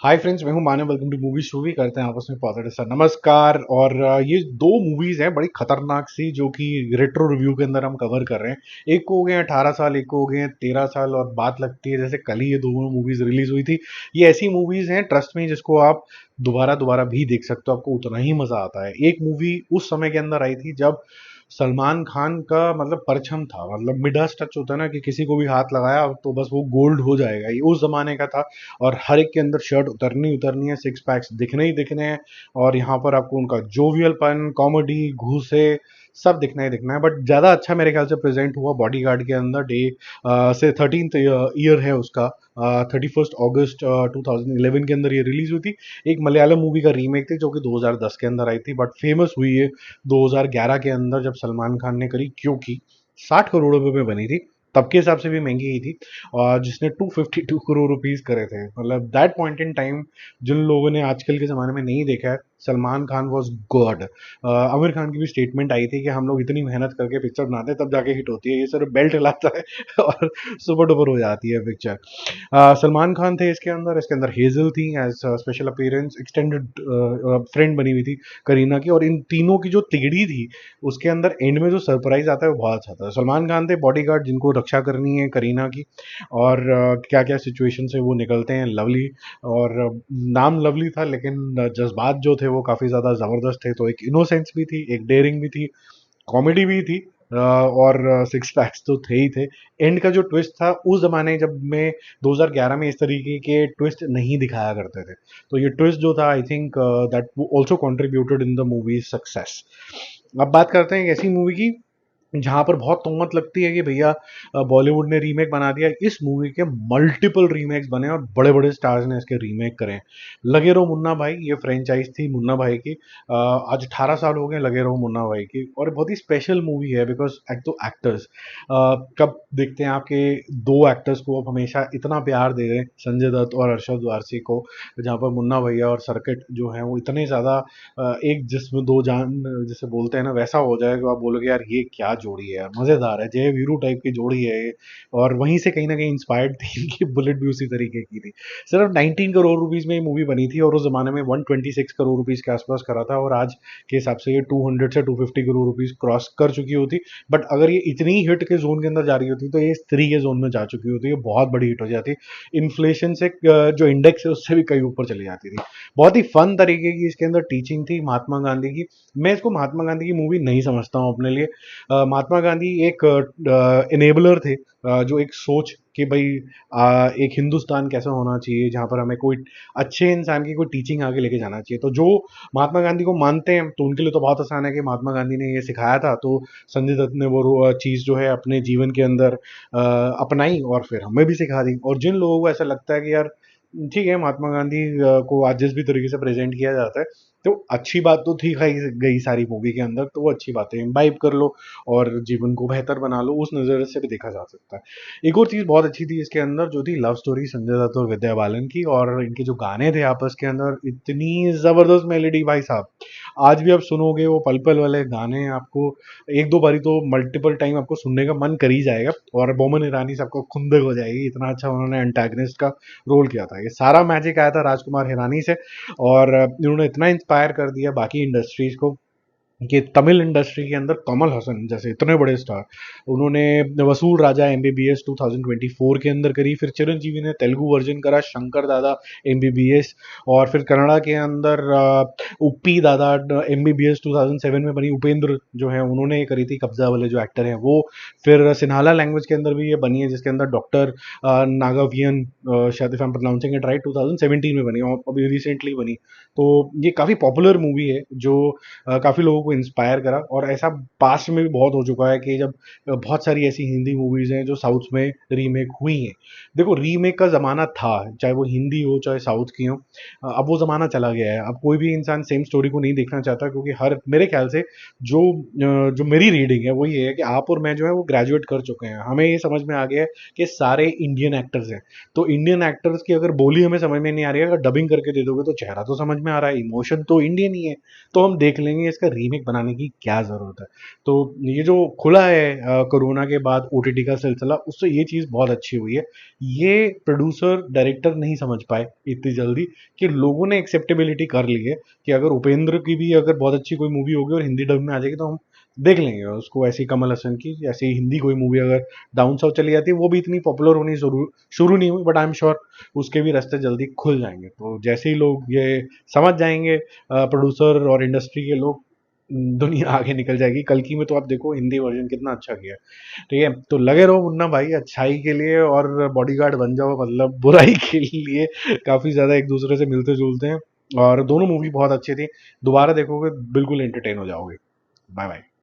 हाय friends, मैं हूं Manav. Welcome to movie show. भी करते हैं आपस में पॉजिटिव सर। नमस्कार। और ये दो मूवीज हैं बड़ी खतरनाक सी, जो कि रेट्रो रिव्यू के अंदर हम कवर कर रहे हैं। एक को हो गए हैं 18 साल, एक को हो गए हैं 13 साल, और बात लगती है जैसे कल ही ये दोनों मूवीज रिलीज हुई थी। ये ऐसी मूवीज हैं, ट्रस्ट में, जिसको आप दोबारा दोबारा भी देख सकते हो, आपको उतना ही मजा आता है। एक मूवी उस समय के अंदर आई थी जब सलमान खान का मतलब परछम था, मतलब मिडास टच होता है ना, कि किसी को भी हाथ लगाया तो बस वो गोल्ड हो जाएगा, ये उस जमाने का था। और हर एक के अंदर शर्ट उतरनी उतरनी है, सिक्स पैक्स दिखने ही दिखने हैं। और यहाँ पर आपको उनका जोवियलपन, कॉमेडी, घूसे, सब दिखना ही दिखना है। बट ज़्यादा अच्छा मेरे ख्याल से प्रेजेंट हुआ बॉडीगार्ड के अंदर। डे से 13th ईयर है उसका। 31 अगस्त 2011 के अंदर ये रिलीज हुई थी। एक मलयालम मूवी का रीमेक थी जो कि 2010 के अंदर आई थी, बट फेमस हुई है 2011 के अंदर जब सलमान खान ने करी, क्योंकि 60 करोड़ रुपए में बनी थी। तब के हिसाब से भी महंगी ही थी। और जिसने 252 करोड़ रुपीज करे थे, मतलब दैट पॉइंट इन टाइम, जिन लोगों ने आजकल के ज़माने में नहीं देखा है, सलमान खान वॉज गॉड। आमिर खान की भी स्टेटमेंट आई थी कि हम लोग इतनी मेहनत करके पिक्चर बनाते हैं तब जाके हिट होती है, ये सिर्फ बेल्ट हिलाता है और सुपर डुपर हो जाती है पिक्चर। सलमान खान थे इसके अंदर हेजल थी as special appearance, extended friend बनी हुई थी करीना की। और इन तीनों की जो तिगड़ी थी, उसके अंदर एंड में जो सरप्राइज आता है वो बहुत अच्छा था। सलमान खान थे बॉडीगार्ड, जिनको रक्षा करनी है करीना की, और क्या क्या सिचुएशन से वो निकलते हैं लवली। और नाम लवली था, लेकिन जज्बात जो थे वो काफ़ी ज़्यादा ज़बरदस्त थे। तो एक इनोसेंस भी थी, एक डेयरिंग भी थी, कॉमेडी भी थी, और सिक्स पैक्स तो थे ही थे। एंड का जो ट्विस्ट था, उस जमाने जब में 2011 में इस तरीके के ट्विस्ट नहीं दिखाया करते थे। तो ये ट्विस्ट जो था, I think that also contributed in the movie success. अब बात करते हैं एक ऐसी मूवी की जहाँ पर बहुत तोहमत लगती है कि भैया बॉलीवुड ने रीमेक बना दिया। इस मूवी के मल्टीपल रीमेक्स बने और बड़े बड़े स्टार्स ने इसके रीमेक करे हैं। लगे रहो मुन्ना भाई, ये फ्रेंचाइज थी मुन्ना भाई की। आज 18 साल हो गए लगे रहो मुन्ना भाई की, और बहुत ही स्पेशल मूवी है बिकॉज एक तो एक्टर्स, कब देखते हैं आपके दो एक्टर्स को अब हमेशा इतना प्यार दे रहे हैं, संजय दत्त और अरशद वारसी को। जहाँ पर मुन्ना भैया और सर्किट जो है वो इतने ज़्यादा एक जिस्म दो जान जिसे बोलते हैं ना, वैसा हो जाए कि आप बोलोगे यार ये क्या जोड़ी है यार, मजेदार है, जय वीरू टाइप की जोड़ी है ये। और वहीं से कहीं ना कहीं इंस्पायर्ड थी इनकी बुलेट भी उसी तरीके की थी। सिर्फ 19 करोड़ रुपीज में ये मूवी बनी थी, और उस जमाने में 126 करोड़ रुपीज के आसपास करा था, और आज के हिसाब से ये 200 से 250 करोड़ रुपीज क्रॉस कर चुकी होती। बट अगर ये इतनी हिट के जोन के अंदर जा रही होती तो ये स्त्री के जोन में जा चुकी होती, ये बहुत बड़ी हिट हो जाती। इन्फ्लेशन से जो इंडेक्स है उससे भी कहीं ऊपर चली जाती थी। बहुत ही फन तरीके की इसके अंदर टीचिंग थी महात्मा गांधी की। मैं इसको महात्मा गांधी की मूवी नहीं समझता हूँ अपने लिए। महात्मा गांधी एक इनेबलर थे, जो एक सोच कि भाई एक हिंदुस्तान कैसा होना चाहिए जहाँ पर हमें कोई अच्छे इंसान की कोई टीचिंग आगे लेके जाना चाहिए। तो जो महात्मा गांधी को मानते हैं तो उनके लिए तो बहुत आसान है कि महात्मा गांधी ने ये सिखाया था, तो संजय दत्त ने वो चीज़ जो है अपने जीवन के अंदर अपनाई और फिर हमें भी सिखा दी। और जिन लोगों को ऐसा लगता है कि यार ठीक है, महात्मा गांधी को आज जिस भी तरीके से प्रेजेंट किया जाता है, तो अच्छी बात तो थी खाई गई सारी मूवी के अंदर, तो वो अच्छी बातें इम्बाइब कर लो और जीवन को बेहतर बना लो, उस नज़र से भी देखा जा सकता है। एक और चीज़ बहुत अच्छी थी इसके अंदर, जो थी लव स्टोरी संजय दत्त और विद्या बालन की, और इनके जो गाने थे आपस के अंदर, इतनी ज़बरदस्त मेलेडी भाई साहब। आज भी आप सुनोगे वो पल पल वाले गाने, आपको एक दो बारी तो मल्टीपल टाइम आपको सुनने का मन कर ही जाएगा। और बोमन ईरानी से आपको खुंदक हो जाएगी, इतना अच्छा उन्होंने एंटागनिस्ट का रोल किया था। ये सारा मैजिक आया था राजकुमार हिरानी से, और इन्होंने इतना इंस्पायर कर दिया बाकी इंडस्ट्रीज को कि तमिल इंडस्ट्री के अंदर कमल हसन जैसे इतने बड़े स्टार, उन्होंने वसूल राजा एमबीबीएस 2024 के अंदर करी। फिर चिरंजीवी ने तेलुगु वर्जन करा शंकर दादा एमबीबीएस। और फिर कन्नड़ा के अंदर उप्पी दादा एमबीबीएस 2007 में बनी। उपेंद्र जो है उन्होंने करी थी, कब्जा वाले जो एक्टर हैं वो। फिर सिन्हाला लैंग्वेज के अंदर भी ये बनी है, जिसके अंदर डॉक्टर नागावियन, शायद if I am pronouncing it right, 2017 में बनी और अभी रिसेंटली बनी। तो ये काफ़ी पॉपुलर मूवी है जो काफ़ी लोगों को इंस्पायर करा। और ऐसा पास्ट में भी बहुत हो चुका है कि जब बहुत सारी ऐसी हिंदी मूवीज़ हैं जो साउथ में रीमेक हुई हैं। देखो, रीमेक का ज़माना था, चाहे वो हिंदी हो चाहे साउथ की हो। अब वो ज़माना चला गया है, अब कोई भी इंसान सेम स्टोरी को नहीं देखना चाहता, क्योंकि हर मेरे ख्याल से जो मेरी रीडिंग है वो ये है कि आप और मैं जो है वो ग्रेजुएट कर चुके हैं, हमें ये समझ में आ गया है कि सारे इंडियन एक्टर्स हैं। तो इंडियन एक्टर्स की अगर बोली हमें समझ में नहीं आ रही है, अगर डबिंग करके दे दोगे तो चेहरा तो समझ में आ रहा है, इमोशन तो इंडियन ही है, तो हम देख लेंगे। इसका रीमेक रीमेक बनाने की क्या ज़रूरत है। तो ये जो खुला है कोरोना के बाद ओटीटी का सिलसिला, उससे ये चीज़ बहुत अच्छी हुई है। ये प्रोड्यूसर डायरेक्टर नहीं समझ पाए इतनी जल्दी कि लोगों ने एक्सेप्टेबिलिटी कर ली है कि अगर उपेंद्र की भी अगर बहुत अच्छी कोई मूवी होगी और हिंदी डब में आ जाएगी तो हम देख लेंगे उसको। ऐसी कमल हसन की ऐसी हिंदी कोई मूवी अगर डाउन साउथ चली जाती है, वो भी इतनी पॉपुलर होनी शुरू शुरू नहीं हुई, बट आई एम श्योर उसके भी रास्ते जल्दी खुल जाएंगे। तो जैसे ही लोग ये समझ जाएंगे, प्रोड्यूसर और इंडस्ट्री के लोग, दुनिया आगे निकल जाएगी। कल की में तो आप देखो हिंदी वर्जन कितना अच्छा किया है। ठीक है, तो लगे रहो मुन्ना भाई अच्छाई के लिए, और बॉडीगार्ड बन जाओ मतलब बुराई के लिए। काफी ज्यादा एक दूसरे से मिलते जुलते हैं, और दोनों मूवी बहुत अच्छी थी। दोबारा देखोगे बिल्कुल एंटरटेन हो जाओगे। Bye bye.